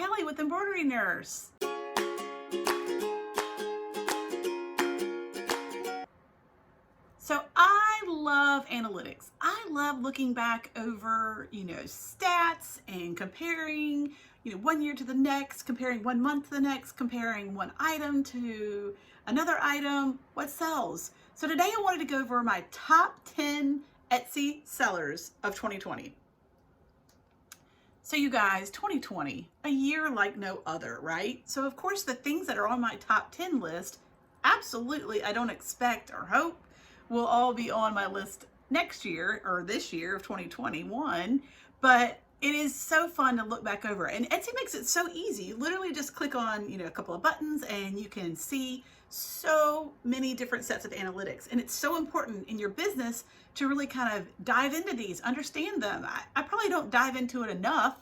Kelly with Embroidery Nurse. So I love analytics. I love looking back over, stats and comparing, one year to the next, comparing 1 month to the next, comparing one item to another item, what sells. So today I wanted to go over my top 10 Etsy sellers of 2020. So you guys, 2020, a year like no other, right? So of course the things that are on my top 10 list, absolutely I don't expect or hope will all be on my list next year or this year of 2021, but it is so fun to look back over. And Etsy makes it so easy. You literally just click on, a couple of buttons and you can see so many different sets of analytics. And it's so important in your business to really kind of dive into these, understand them. I probably don't dive into it enough,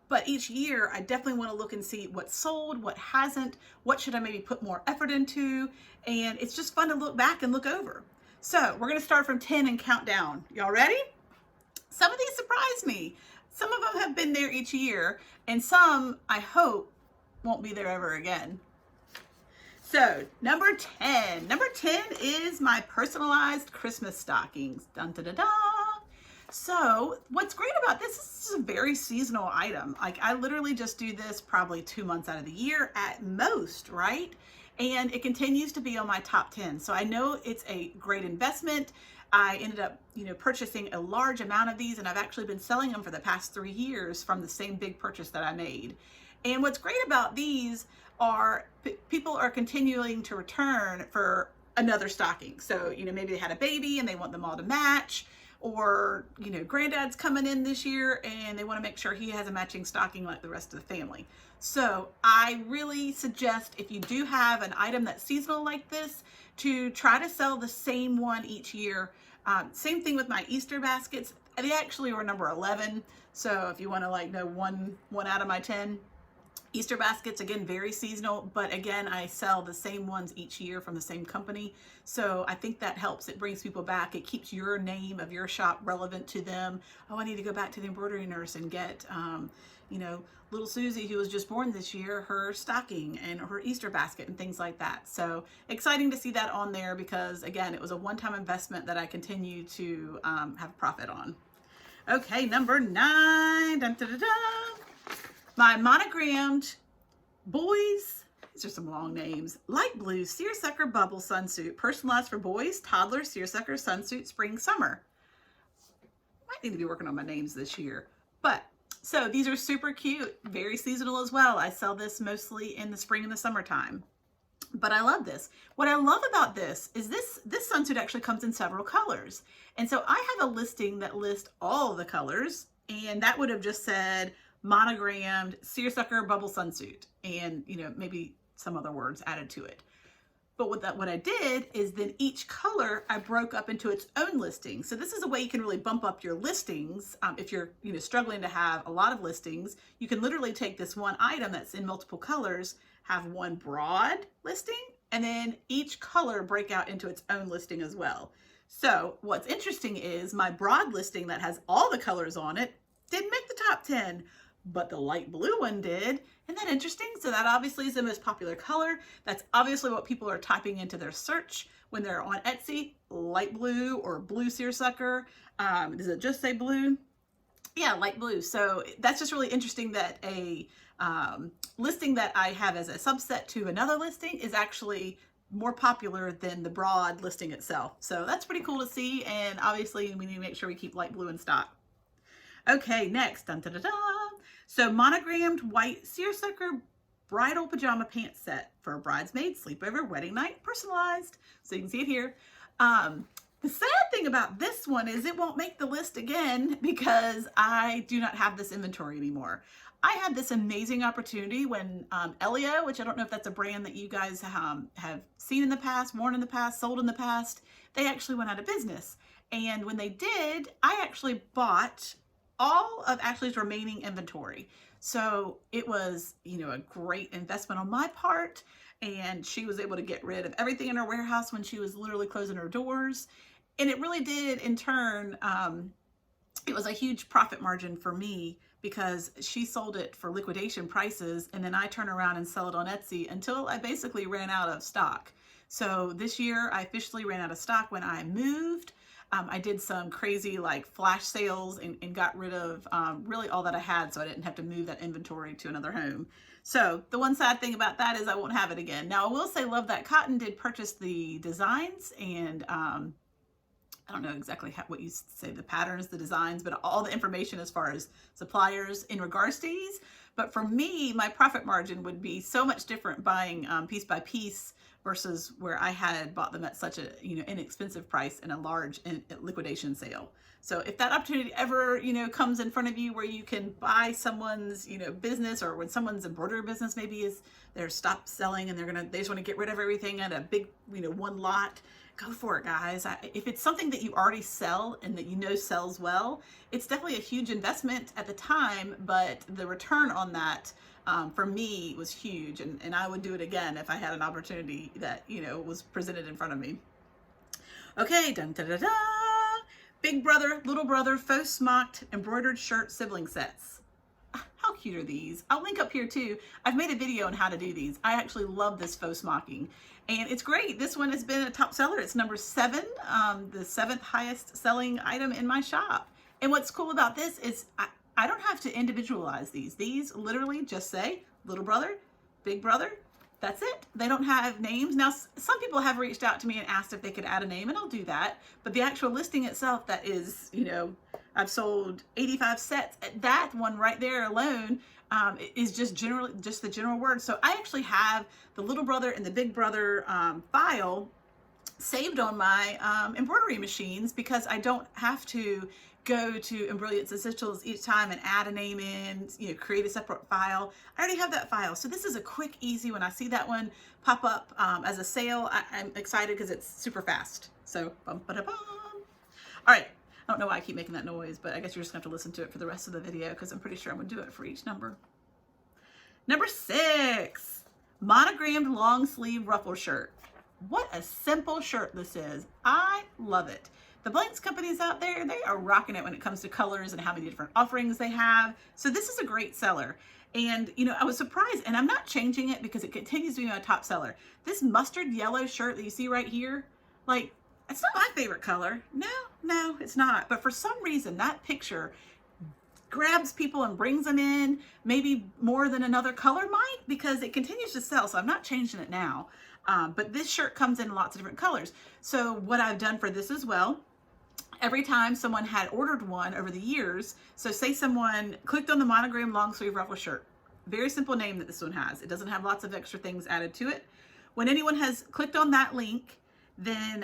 but each year I definitely want to look and see what sold, what hasn't, what should I maybe put more effort into. And it's just fun to look back and look over. So we're going to start from 10 and count down. Y'all ready? Some of these surprise me. Some of them have been there each year, and some, I hope, won't be there ever again. So number 10. Number 10 is my personalized Christmas stockings. Dun, da, da, da. So what's great about this is a very seasonal item. Like I literally just do this probably 2 months out of the year at most, right? And it continues to be on my top 10. So I know it's a great investment. I ended up, purchasing a large amount of these, and I've actually been selling them for the past 3 years from the same big purchase that I made. And what's great about these are people are continuing to return for another stocking. So, maybe they had a baby and they want them all to match, or, granddad's coming in this year and they want to make sure he has a matching stocking like the rest of the family. So I really suggest, if you do have an item that's seasonal like this, to try to sell the same one each year. Same thing with my Easter baskets. They actually were number 11. So if you want to know one out of my 10, Easter baskets, again, very seasonal, but again, I sell the same ones each year from the same company. So I think that helps. It brings people back. It keeps your name of your shop relevant to them. Oh, I need to go back to the Embroidery Nurse and get, little Susie, who was just born this year, her stocking and her Easter basket and things like that. So exciting to see that on there because, again, it was a one-time investment that I continue to have profit on. Okay, number 9. Dun, dun, dun, dun. My monogrammed boys, these are some long names, light blue seersucker bubble sunsuit, personalized for boys, toddler seersucker sunsuit, spring, summer. Might need to be working on my names this year. But, so these are super cute, very seasonal as well. I sell this mostly in the spring and the summertime. But I love this. What I love about this is this sunsuit actually comes in several colors. And so I have a listing that lists all of the colors, and that would have just said monogrammed seersucker bubble sunsuit and maybe some other words added to it. But what I did is then each color I broke up into its own listing. So this is a way you can really bump up your listings. If you're struggling to have a lot of listings, you can literally take this one item that's in multiple colors, have one broad listing, and then each color break out into its own listing as well. So what's interesting is my broad listing that has all the colors on it didn't make the top 10. But the light blue one did. Isn't that interesting? So that obviously is the most popular color. That's obviously what people are typing into their search when they're on Etsy, light blue or blue seersucker. Does it just say blue? Yeah, light blue. So that's just really interesting that a listing that I have as a subset to another listing is actually more popular than the broad listing itself. So that's pretty cool to see. And obviously we need to make sure we keep light blue in stock. Okay, next. Dun, dun, dun, dun. So monogrammed white seersucker bridal pajama pants set for a bridesmaid, sleepover, wedding night, personalized. So you can see it here. The sad thing about this one is it won't make the list again because I do not have this inventory anymore. I had this amazing opportunity when Elio, which I don't know if that's a brand that you guys have seen in the past, worn in the past, sold in the past, they actually went out of business. And when they did, I actually bought all of Ashley's remaining inventory. So it was, a great investment on my part. And she was able to get rid of everything in her warehouse when she was literally closing her doors. And it really did, in turn, it was a huge profit margin for me because she sold it for liquidation prices, and then I turn around and sell it on Etsy until I basically ran out of stock. So this year I officially ran out of stock when I moved. I did some crazy like flash sales and got rid of really all that I had, so I didn't have to move that inventory to another home. So the one sad thing about that is I won't have it again. Now I will say Love That Cotton did purchase the designs, and I don't know exactly what you say, the patterns, the designs, but all the information as far as suppliers in regards to these. But for me, my profit margin would be so much different buying piece by piece versus where I had bought them at such a inexpensive price in a large liquidation sale. So if that opportunity ever comes in front of you where you can buy someone's business, or when someone's embroidery business maybe is they're stopped selling and they just want to get rid of everything at a big one lot, go for it, guys. If it's something that you already sell and that sells well, it's definitely a huge investment at the time, but the return on that for me was huge, and I would do it again if I had an opportunity that was presented in front of me. Okay, dun da da da. Big brother, little brother, faux smocked embroidered shirt sibling sets. How cute are these? I'll link up here too. I've made a video on how to do these. I actually love this faux smocking, and it's great. This one has been a top seller. It's number 7, the 7th highest selling item in my shop. And what's cool about this is I don't have to individualize these. These literally just say little brother, big brother. That's it. They don't have names. Now, some people have reached out to me and asked if they could add a name, and I'll do that. But the actual listing itself, that is, I've sold 85 sets. That one right there alone is just the general word. So I actually have the little brother and the big brother file saved on my embroidery machines, because I don't have to go to Embroidery Essentials each time and add a name in, create a separate file. I already have that file. So this is a quick, easy, when I see that one pop up as a sale, I'm excited because it's super fast. So bum ba da bum. All right. I don't know why I keep making that noise, but I guess you're just gonna have to listen to it for the rest of the video, because I'm pretty sure I'm gonna do it for each number. Number 6, monogrammed long sleeve ruffle shirt. What a simple shirt this is. I love it. The blanks companies out there, they are rocking it when it comes to colors and how many different offerings they have. So this is a great seller. And, I was surprised, and I'm not changing it because it continues to be my top seller. This mustard yellow shirt that you see right here, like, it's not my favorite color. No, it's not. But for some reason, that picture grabs people and brings them in, maybe more than another color might, because it continues to sell. So I'm not changing it now. But this shirt comes in lots of different colors. So what I've done for this as well, every time someone had ordered one over the years, so say someone clicked on the monogram long sleeve ruffle shirt, very simple name that this one has. It doesn't have lots of extra things added to it. When anyone has clicked on that link, then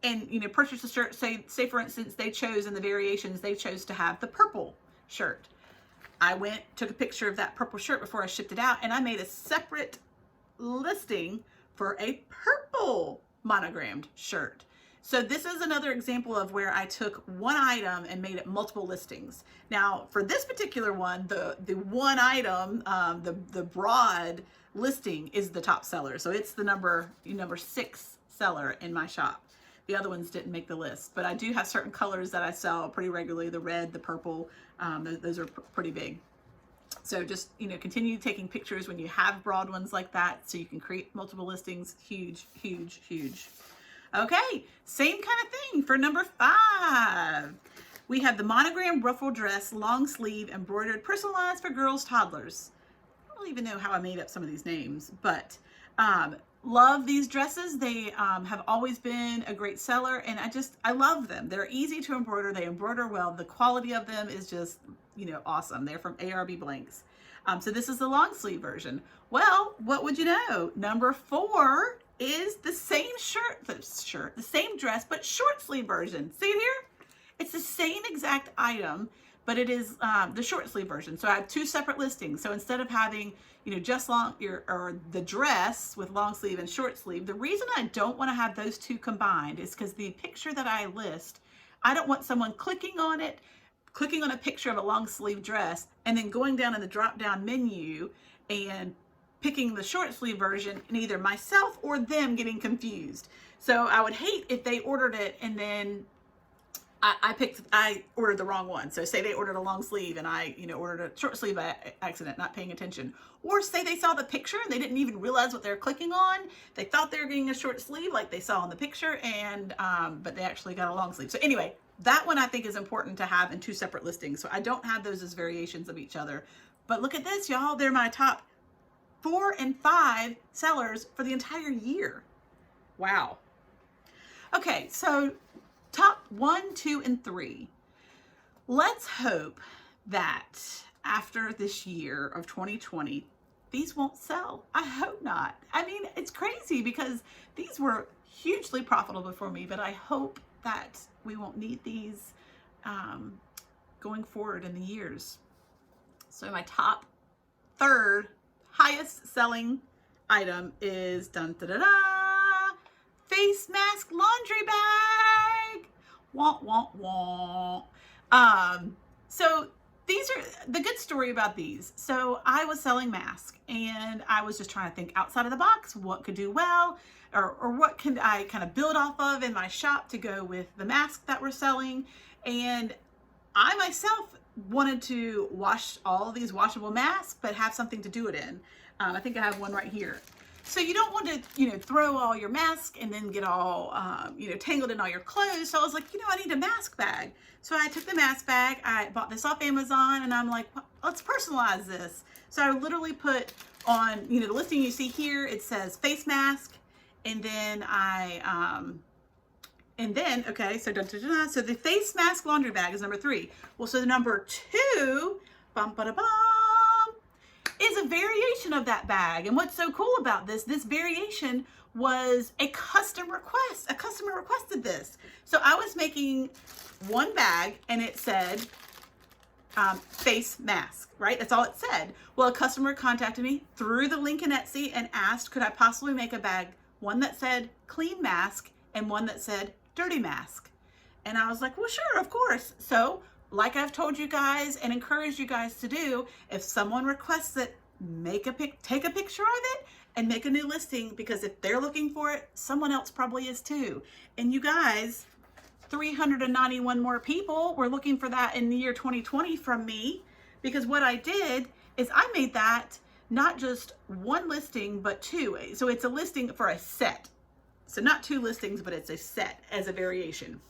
and purchased the shirt, say for instance they chose, in the variations they chose to have the purple shirt. I took a picture of that purple shirt before I shipped it out, and I made a separate listing for a purple monogrammed shirt. So this is another example of where I took one item and made it multiple listings. Now for this particular one, the one item, the broad listing is the top seller. So it's the number 6 seller in my shop. The other ones didn't make the list, but I do have certain colors that I sell pretty regularly. The red, the purple, those are pretty big. So just, continue taking pictures when you have broad ones like that, so you can create multiple listings. Huge, huge, huge. Okay, same kind of thing for number 5. We have the monogram ruffle dress, long sleeve, embroidered, personalized for girls, toddlers. I don't even know how I made up some of these names, but love these dresses. They have always been a great seller, and I love them. They're easy to embroider. They embroider well. The quality of them is just, awesome. They're from ARB Blanks. So this is the long sleeve version. Well, what would you know? Number 4 is the same the same dress, but short sleeve version. See it here? It's the same exact item, but it is the short sleeve version. So I have 2 separate listings. So instead of having, just the dress with long sleeve and short sleeve, the reason I don't want to have those 2 combined is because the picture that I list, I don't want someone clicking on a picture of a long sleeve dress and then going down in the drop down menu and picking the short sleeve version, and either myself or them getting confused. So I would hate if they ordered it and then I ordered the wrong one. So say they ordered a long sleeve and I, ordered a short sleeve by accident, not paying attention. Or say they saw the picture and they didn't even realize what they're clicking on. They thought they were getting a short sleeve like they saw in the picture, and but they actually got a long sleeve. So anyway, that one I think is important to have in 2 separate listings. So I don't have those as variations of each other. But look at this, y'all. They're my top 4 and 5 sellers for the entire year. Wow. Okay, so top 1, 2, and 3. Let's hope that after this year of 2020, these won't sell. I hope not. I mean, it's crazy because these were hugely profitable for me, but I hope that we won't need these going forward in the years. So my top 3rd highest selling item is dun da da da, face mask laundry bag. Womp womp womp. So these are the good story about these. So I was selling masks and I was just trying to think outside of the box, what could do well, or what can I kind of build off of in my shop to go with the mask that we're selling. And I myself wanted to wash all of these washable masks, but have something to do it in. I think I have one right here. So you don't want to, throw all your mask and then get all, tangled in all your clothes. So I was like, I need a mask bag. So I took the mask bag, I bought this off Amazon, and I'm like, let's personalize this. So I literally put on, the listing you see here, it says face mask. And then okay, so so the face mask laundry bag is number 3. Well, so the number 2, bum ba da bum, is a variation of that bag. And what's so cool about this variation was a custom request. A customer requested this. So I was making one bag and it said face mask, right? That's all it said. Well, a customer contacted me through the link in Etsy and asked, could I possibly make a bag, one that said clean mask and one that said dirty mask? And I was like, well, sure, of course. So like I've told you guys and encouraged you guys to do, if someone requests it, take a picture of it and make a new listing, because if they're looking for it, someone else probably is too. And you guys, 391 more people were looking for that in the year 2020 from me, because what I did is I made that not just one listing, but 2. So it's a listing for a set. So not 2 listings, but it's a set as a variation.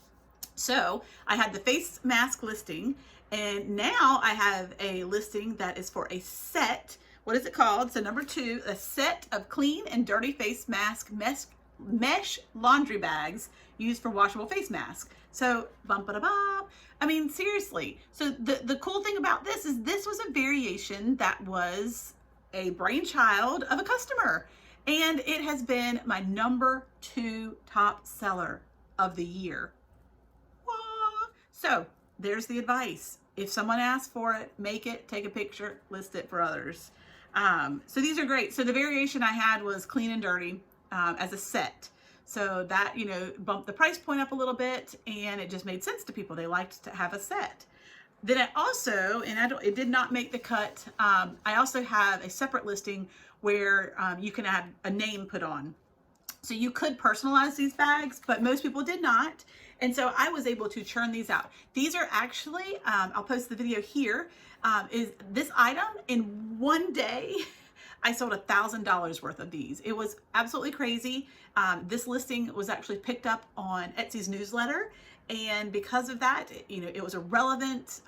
So I had the face mask listing, and now I have a listing that is for a set. What is it called? So number 2, a set of clean and dirty face mask mesh laundry bags used for washable face masks. So bump it up. I mean, seriously. So the cool thing about this is this was a variation that was a brainchild of a customer, and it has been my number 2 top seller of the year. So there's the advice. If someone asks for it, make it, take a picture, list it for others. So these are great. So the variation I had was clean and dirty as a set. So that, bumped the price point up a little bit, and it just made sense to people. They liked to have a set. Then I also, it did not make the cut. I also have a separate listing where you can add a name put on. So you could personalize these bags, but most people did not. And so I was able to churn these out. These are actually, I'll post the video here, is this item in one day, I sold $1,000 worth of these. It was absolutely crazy. This listing was actually picked up on Etsy's newsletter. And because of that, it was a relevant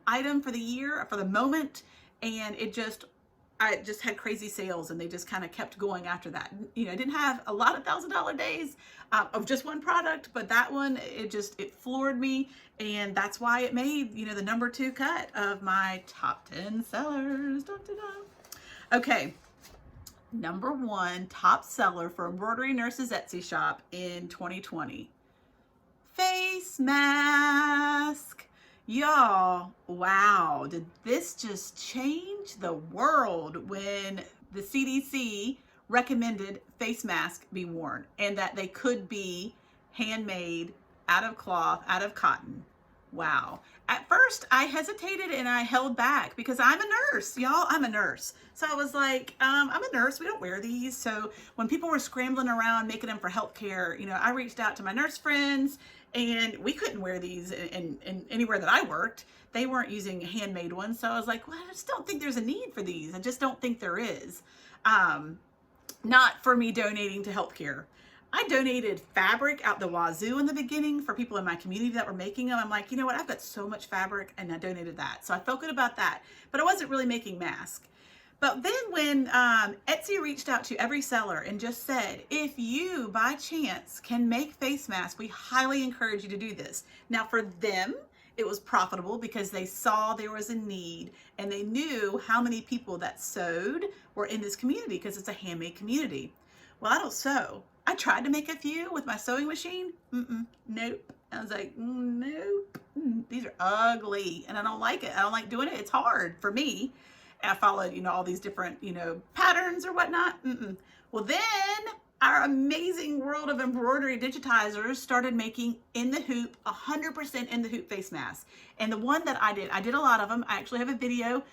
item for the year, for the moment. And I just had crazy sales, and they just kind of kept going after that. I didn't have a lot of $1,000 days of just one product, but that one, it floored me. And that's why it made, the number 2 cut of my top 10 sellers. Dun, dun, dun. Okay. Number 1 top seller for Embroidery Nurse's Etsy shop in 2020. Face mask. Y'all, wow, did this just change the world when the CDC recommended face masks be worn, and that they could be handmade out of cloth, out of cotton. Wow. At first, I hesitated and I held back because I'm a nurse, y'all. I'm a nurse. So I was like, I'm a nurse. We don't wear these. So when people were scrambling around making them for healthcare, I reached out to my nurse friends, And we couldn't wear these in anywhere that I worked. They weren't using handmade ones. So I was like, well, I just don't think there's a need for these. I just don't think there is. Not for me donating to healthcare. I donated fabric out the wazoo in the beginning for people in my community that were making them. I'm like, you know what? I've got so much fabric, and I donated that. So I felt good about that, but I wasn't really making masks. But then when Etsy reached out to every seller and just said, if you by chance can make face masks, we highly encourage you to do this. Now for them, it was profitable because they saw there was a need and they knew how many people that sewed were in this community because it's a handmade community. Well, I don't sew. I tried to make a few with my sewing machine. Nope. I was like, nope. These are ugly and I don't like it. I don't like doing it. It's hard for me. And I followed, all these different, patterns or whatnot. Well, then our amazing world of embroidery digitizers started making in the hoop, 100% in the hoop face masks. And the one that I did a lot of them. I actually have a video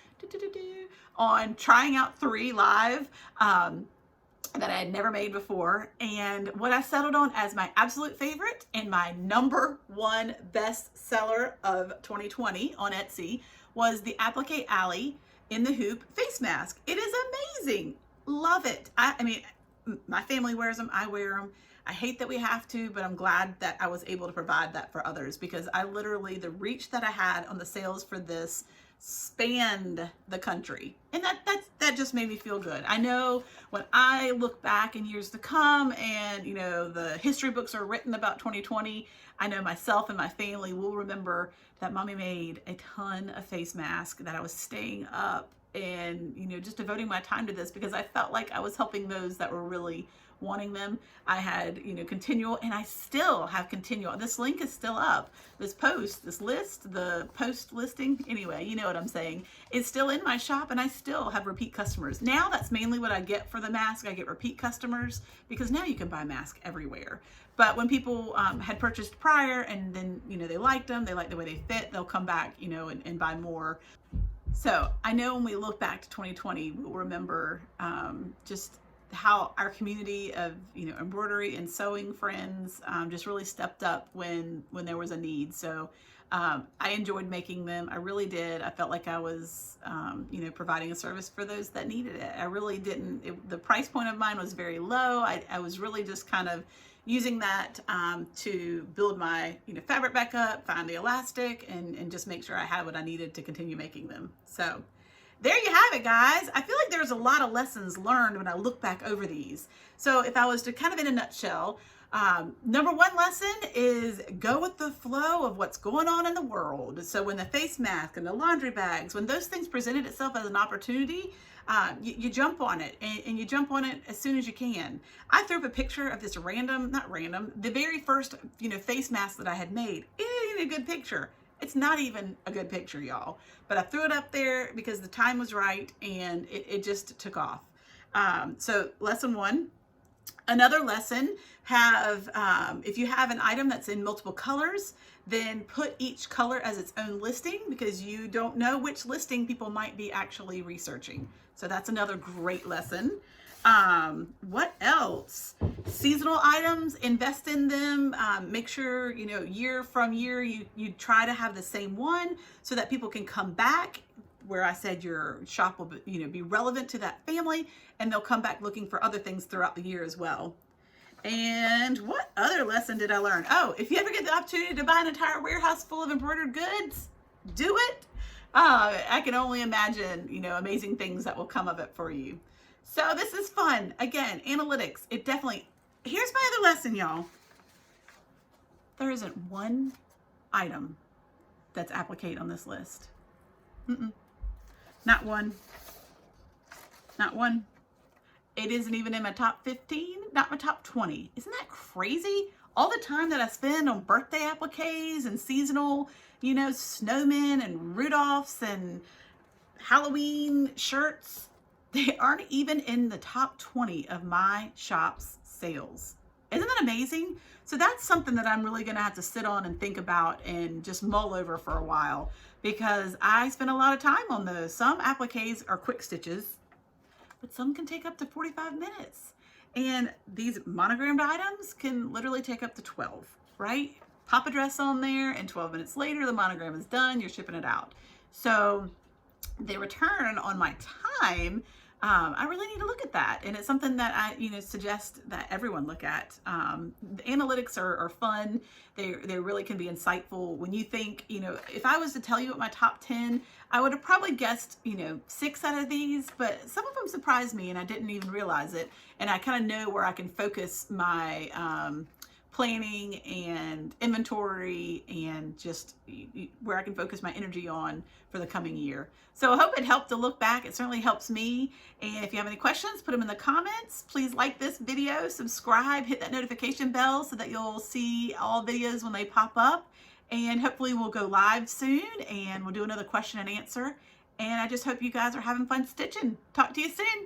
on trying out 3 live that I had never made before. And what I settled on as my absolute favorite and my #1 best seller of 2020 on Etsy was the Applique Alley in the hoop face mask. It is amazing. Love it. I mean, my family wears them. I wear them. I hate that we have to, but I'm glad that I was able to provide that for others because I literally, the reach that I had on the sales for this spanned the country. And that just made me feel good. I know when I look back in years to come and, the history books are written about 2020, I know myself and my family will remember that Mommy made a ton of face masks, that I was staying up and, just devoting my time to this because I felt like I was helping those that were really wanting them. I had, continual, and I still have continual. This link is still up. This list, the post listing, anyway, you know what I'm saying. It's still in my shop and I still have repeat customers. Now that's mainly what I get for the mask. I get repeat customers because now you can buy masks everywhere. But when people had purchased prior and then, they liked them, they liked the way they fit, they'll come back, and buy more. So I know when we look back to 2020, we'll remember just how our community of embroidery and sewing friends just really stepped up when there was a need. So I enjoyed making them. I really did. I felt like I was providing a service for those that needed it. I really didn't. The price point of mine was very low. I was really just kind of using that to build my fabric back up, find the elastic, and just make sure I had what I needed to continue making them. So there you have it, guys. I feel like there's a lot of lessons learned when I look back over these. So if I was to kind of in a nutshell, #1 lesson is go with the flow of what's going on in the world. So when the face mask and the laundry bags, when those things presented itself as an opportunity, you jump on it and you jump on it as soon as you can. I threw up a picture of this the very first, face mask that I had made. It ain't a good picture. It's not even a good picture, y'all. But I threw it up there because the time was right and it just took off. So lesson 1. Another lesson, if you have an item that's in multiple colors, then put each color as its own listing because you don't know which listing people might be actually researching. So that's another great lesson. What else? Seasonal items, invest in them. Make sure, year from year, you try to have the same one so that people can come back, where I said your shop will be relevant to that family, and they'll come back looking for other things throughout the year as well. And what other lesson did I learn? Oh, if you ever get the opportunity to buy an entire warehouse full of embroidered goods, do it. I can only imagine, amazing things that will come of it for you. So this is fun. Again, analytics, here's my other lesson, y'all. There isn't one item that's applique on this list. Not one. Not one. It isn't even in my top 15, not my top 20. Isn't that crazy? All the time that I spend on birthday appliques and seasonal, snowmen and Rudolphs and Halloween shirts, they aren't even in the top 20 of my shop's sales. Isn't that amazing? So that's something that I'm really going to have to sit on and think about and just mull over for a while because I spend a lot of time on those. Some appliques are quick stitches, but some can take up to 45 minutes. And these monogrammed items can literally take up to 12, right? pop a dress on there, and 12 minutes later, the monogram is done. You're shipping it out. So the return on my time, I really need to look at that. And it's something that I, suggest that everyone look at. The analytics are fun. They really can be insightful. When you think, if I was to tell you what my top 10, I would have probably guessed, 6 out of these, but some of them surprised me and I didn't even realize it. And I kind of know where I can focus my, planning and inventory and just where I can focus my energy on for the coming year. So I hope it helped to look back. It certainly helps me. And if you have any questions, put them in the comments. Please like this video, subscribe, hit that notification bell so that you'll see all videos when they pop up. And hopefully we'll go live soon and we'll do another question and answer. And I just hope you guys are having fun stitching. Talk to you soon.